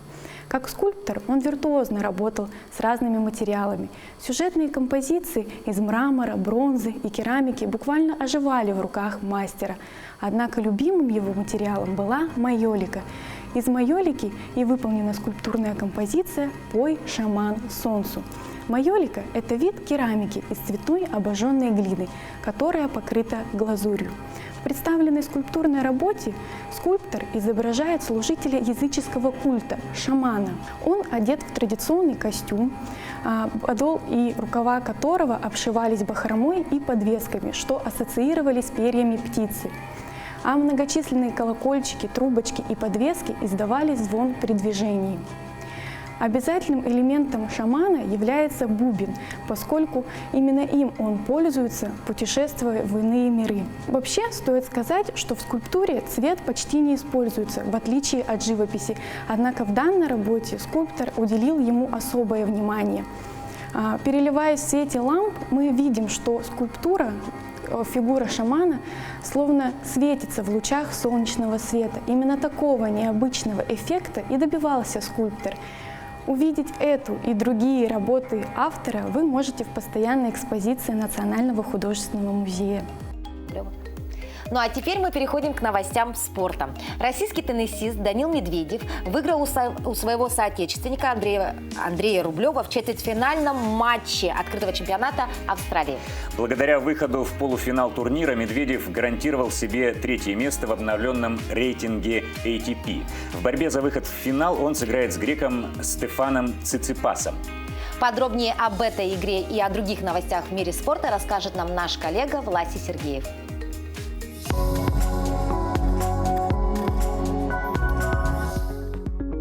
Как скульптор он виртуозно работал с разными материалами. Сюжетные композиции из мрамора, бронзы и керамики буквально оживали в руках мастера. Однако любимым его материалом была майолика. Из майолики и выполнена скульптурная композиция «Пой, шаман, солнцу». Майолика – это вид керамики из цветной обожженной глины, которая покрыта глазурью. В представленной скульптурной работе скульптор изображает служителя языческого культа – шамана. Он одет в традиционный костюм, подол и рукава которого обшивались бахромой и подвесками, что ассоциировались с перьями птицы. А многочисленные колокольчики, трубочки и подвески издавали звон при движении. Обязательным элементом шамана является бубен, поскольку именно им он пользуется, путешествуя в иные миры. Вообще, стоит сказать, что в скульптуре цвет почти не используется, в отличие от живописи. Однако в данной работе скульптор уделил ему особое внимание. Переливаясь в свете ламп, мы видим, что скульптура, фигура шамана, словно светится в лучах солнечного света. Именно такого необычного эффекта и добивался скульптор. Увидеть эту и другие работы автора вы можете в постоянной экспозиции Национального художественного музея. Ну а теперь мы переходим к новостям спорта. Российский теннисист Данил Медведев выиграл у своего соотечественника Андрея Рублева в четвертьфинальном матче открытого чемпионата Австралии. Благодаря выходу в полуфинал турнира Медведев гарантировал себе третье место в обновленном рейтинге ATP. В борьбе за выход в финал он сыграет с греком Стефаном Циципасом. Подробнее об этой игре и о других новостях в мире спорта расскажет нам наш коллега Власий Сергеев.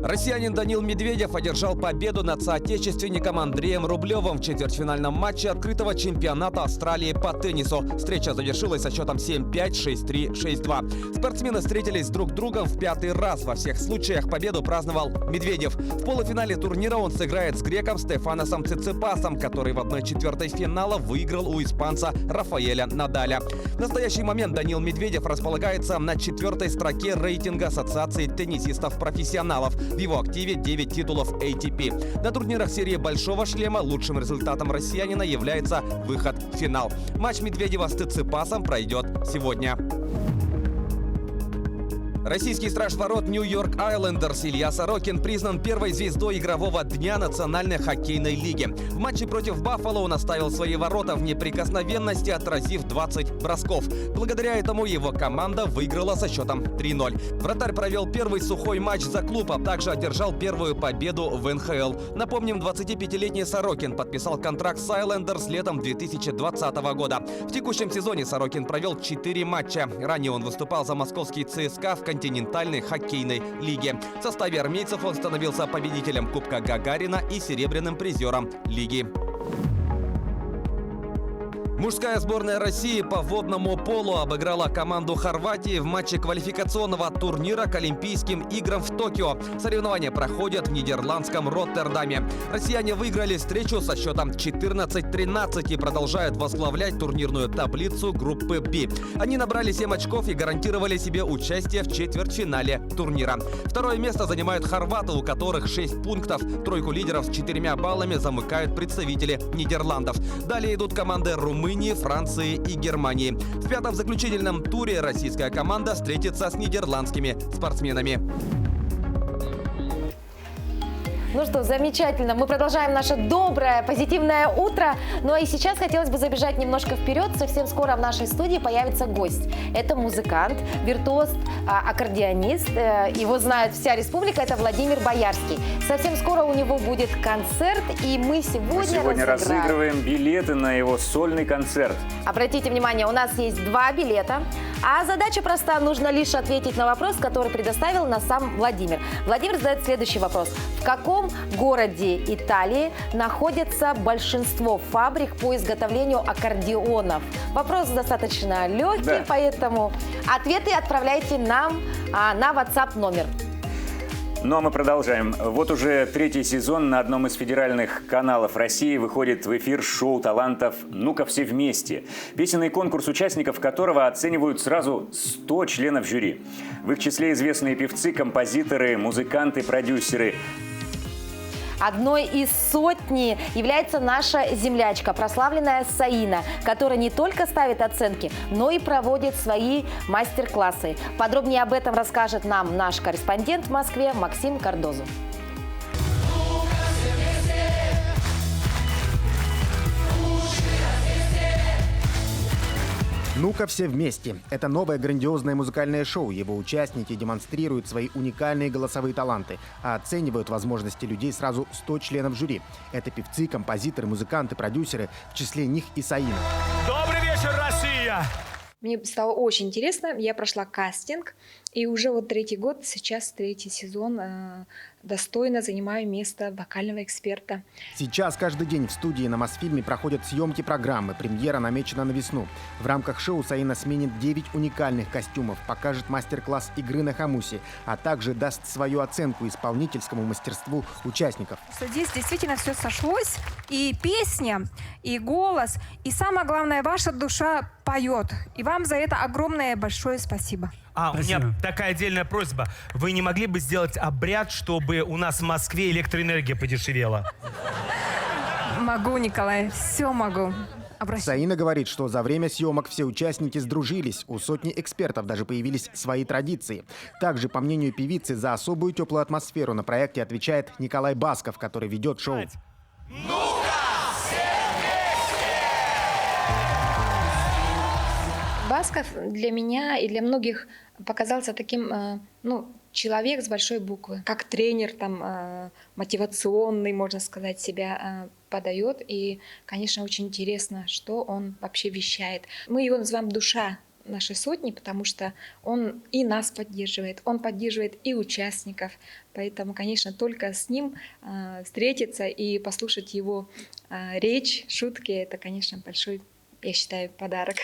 Россиянин Данил Медведев одержал победу над соотечественником Андреем Рублевым в четвертьфинальном матче открытого чемпионата Австралии по теннису. Встреча завершилась со счетом 7-5, 6-3, 6-2. Спортсмены встретились друг с другом в пятый раз. Во всех случаях победу праздновал Медведев. В полуфинале турнира он сыграет с греком Стефаносом Циципасом, который в 1/4 финала выиграл у испанца Рафаэля Надаля. В настоящий момент Данил Медведев располагается на 4-й строке рейтинга Ассоциации теннисистов-профессионалов. В его активе 9 титулов ATP. На турнирах серии «Большого шлема» лучшим результатом россиянина является выход в финал. Матч Медведева с Циципасом пройдет сегодня. Российский страж ворот Нью-Йорк Айлендерс Илья Сорокин признан первой звездой игрового дня Национальной хоккейной лиги. В матче против Баффало он оставил свои ворота в неприкосновенности, отразив 20 бросков. Благодаря этому его команда выиграла со счетом 3-0. Вратарь провел первый сухой матч за клуб, а также одержал первую победу в НХЛ. Напомним, 25-летний Сорокин подписал контракт с Айлендерс летом 2020 года. В текущем сезоне Сорокин провел 4 матча. Ранее он выступал за московский ЦСКА в континентальной хоккейной лиге. В составе армейцев он становился победителем Кубка Гагарина и серебряным призером лиги. Мужская сборная России по водному полу обыграла команду Хорватии в матче квалификационного турнира к Олимпийским играм в Токио. Соревнования проходят в нидерландском Роттердаме. Россияне выиграли встречу со счетом 14-13 и продолжают возглавлять турнирную таблицу группы «Б». Они набрали 7 очков и гарантировали себе участие в четвертьфинале турнира. Второе место занимают хорваты, у которых 6 пунктов. Тройку лидеров с 4 баллами замыкают представители Нидерландов. Далее идут команды Румынии, Франции и Германии. В пятом заключительном туре российская команда встретится с нидерландскими спортсменами. Ну что, замечательно. Мы продолжаем наше доброе, позитивное утро. Ну и сейчас хотелось бы забежать немножко вперед. Совсем скоро в нашей студии появится гость. Это музыкант, виртуоз, аккордеонист. Его знает вся республика. Это Владимир Боярский. Совсем скоро у него будет концерт, и мы сегодня разыгрываем билеты на его сольный концерт. Обратите внимание, у нас есть 2 билета. А задача проста. Нужно лишь ответить на вопрос, который предоставил нам сам Владимир. Владимир задает следующий вопрос. В каком городе Италии находится большинство фабрик по изготовлению аккордеонов? Вопрос достаточно легкий, да. Поэтому ответы отправляйте нам на WhatsApp номер. Ну а мы продолжаем. Вот уже 3-й сезон на одном из федеральных каналов России выходит в эфир шоу талантов «Ну-ка все вместе». Песенный конкурс, участников которого оценивают сразу 100 членов жюри. В их числе известные певцы, композиторы, музыканты, продюсеры. Одной из сотни является наша землячка, прославленная Саина, которая не только ставит оценки, но и проводит свои мастер-классы. Подробнее об этом расскажет нам наш корреспондент в Москве Максим Кардозу. «Ну-ка все вместе». Это новое грандиозное музыкальное шоу. Его участники демонстрируют свои уникальные голосовые таланты, а оценивают возможности людей сразу 100 членов жюри. Это певцы, композиторы, музыканты, продюсеры. В числе них и Саина. Добрый вечер, Россия! Мне стало очень интересно. Я прошла кастинг, и уже вот 3-й год, сейчас 3-й сезон, достойно занимаю место вокального эксперта. Сейчас каждый день в студии на Мосфильме проходят съемки программы. Премьера намечена на весну. В рамках шоу Саина сменит 9 уникальных костюмов, покажет мастер-класс игры на хомусе, а также даст свою оценку исполнительскому мастерству участников. Здесь действительно все сошлось. И песня, и голос, и самое главное, ваша душа поет. И вам за это огромное большое спасибо. У меня такая отдельная просьба. Вы не могли бы сделать обряд, чтобы у нас в Москве электроэнергия подешевела? Могу, Николай, все могу. Саина говорит, что за время съемок все участники сдружились. У сотни экспертов даже появились свои традиции. Также, по мнению певицы, за особую теплую атмосферу на проекте отвечает Николай Басков, который ведет шоу. Басков для меня и для многих показался таким, человек с большой буквы. Как тренер, мотивационный, можно сказать, себя подает. И, конечно, очень интересно, что он вообще вещает. Мы его называем «душа нашей сотни», потому что он и нас поддерживает, он поддерживает и участников. Поэтому, конечно, только с ним встретиться и послушать его речь, шутки, это, конечно, большой, я считаю, подарок.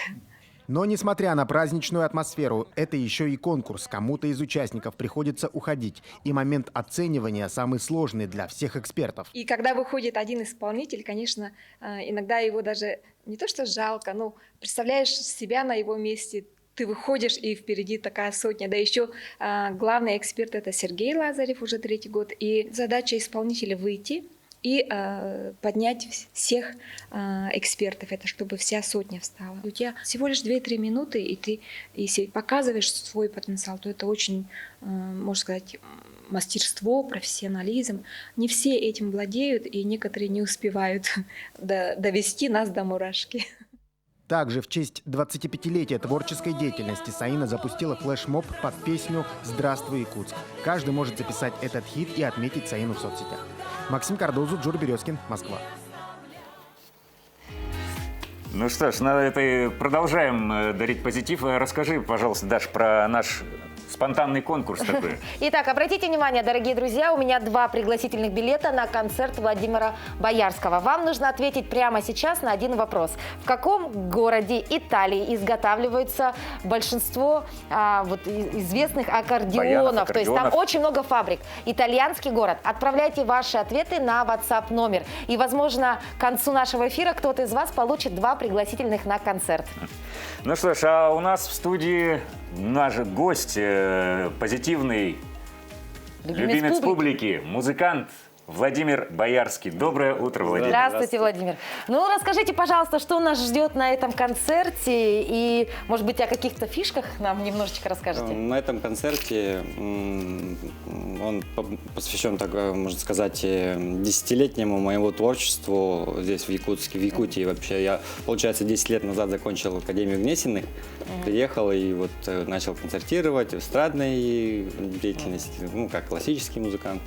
Но, несмотря на праздничную атмосферу, это еще и конкурс. Кому-то из участников приходится уходить. И момент оценивания самый сложный для всех экспертов. И когда выходит один исполнитель, конечно, иногда его даже не то что жалко, но представляешь себя на его месте. Ты выходишь, и впереди такая сотня. Да еще главный эксперт — это Сергей Лазарев, уже 3-й год. И задача исполнителя — выйти и поднять всех экспертов, это чтобы вся сотня встала. У тебя всего лишь 2-3 минуты, и ты, если показываешь свой потенциал, то это очень, можно сказать, мастерство, профессионализм. Не все этим владеют, и некоторые не успевают довести нас до мурашки. Также в честь 25-летия творческой деятельности Саина запустила флешмоб под песню «Здравствуй, Якутск». Каждый может записать этот хит и отметить Саину в соцсетях. Максим Кардозу, Джур Березкин, Москва. Ну что ж, продолжаем дарить позитив. Расскажи, пожалуйста, Даш, про наш Спонтанный конкурс такой. Итак, обратите внимание, дорогие друзья, у меня 2 пригласительных билета на концерт Владимира Боярского. Вам нужно ответить прямо сейчас на один вопрос. В каком городе Италии изготавливаются большинство известных аккордеонов? То есть там очень много фабрик. Итальянский город. Отправляйте ваши ответы на WhatsApp номер. И, возможно, к концу нашего эфира кто-то из вас получит 2 пригласительных на концерт. Ну что ж, а у нас в студии наш гость, позитивный любимец публики, музыкант Владимир Боярский. Доброе утро, Владимир. Здравствуйте, Владимир. Ну, расскажите, пожалуйста, что нас ждет на этом концерте и, может быть, о каких-то фишках нам немножечко расскажете? На этом концерте он посвящен, так можно сказать, десятилетнему моему творчеству здесь, в Якутске, в Якутии вообще. Я, получается, 10 лет назад закончил Академию Гнесиных, приехал и вот начал концертировать в эстрадной деятельности, ну, как классический музыкант.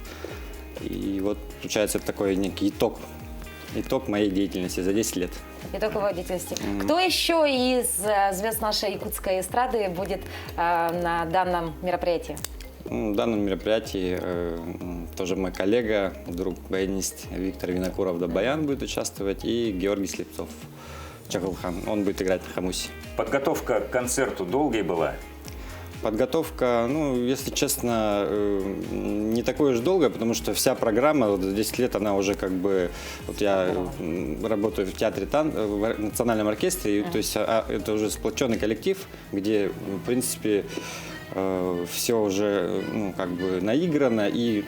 И вот, получается, это такой некий итог моей деятельности за 10 лет. Итог его деятельности. Кто еще из звезд нашей якутской эстрады будет на данном мероприятии? В данном мероприятии тоже мой коллега, друг, баянист Виктор Винокуров Баян будет участвовать, и Георгий Слепцов Чахулхан. Он будет играть на хамусе. Подготовка к концерту долгой была? Подготовка, ну, если честно, не такой уж долгая, потому что вся программа, вот за 10 лет, она уже как бы... Вот я работаю в театре, в национальном оркестре, то есть это уже сплоченный коллектив, где, в принципе, все уже, ну, как бы наиграно, и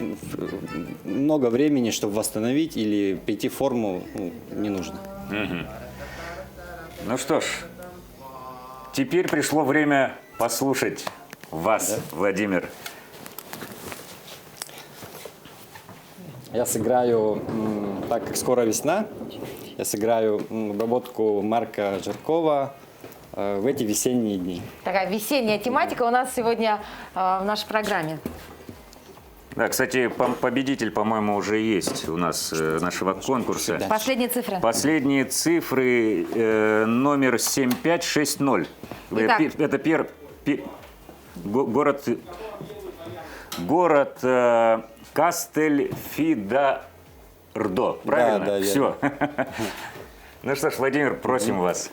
много времени, чтобы восстановить или прийти в форму, ну, не нужно. Ну что ж, теперь пришло время послушать вас, Владимир. Я сыграю, так как скоро весна, я сыграю обработку Марка Жиркова в эти весенние дни. Такая весенняя тематика у нас сегодня в нашей программе. Да, кстати, победитель, по-моему, уже есть у нас нашего конкурса. Последние цифры. Последние цифры, номер 7560. Итак. Это город Кастельфидардо. Правильно? Да, все. Ну что ж, Владимир, просим вас.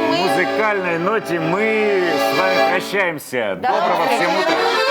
Музыкальной ноте мы с вами прощаемся. Доброго всем утра.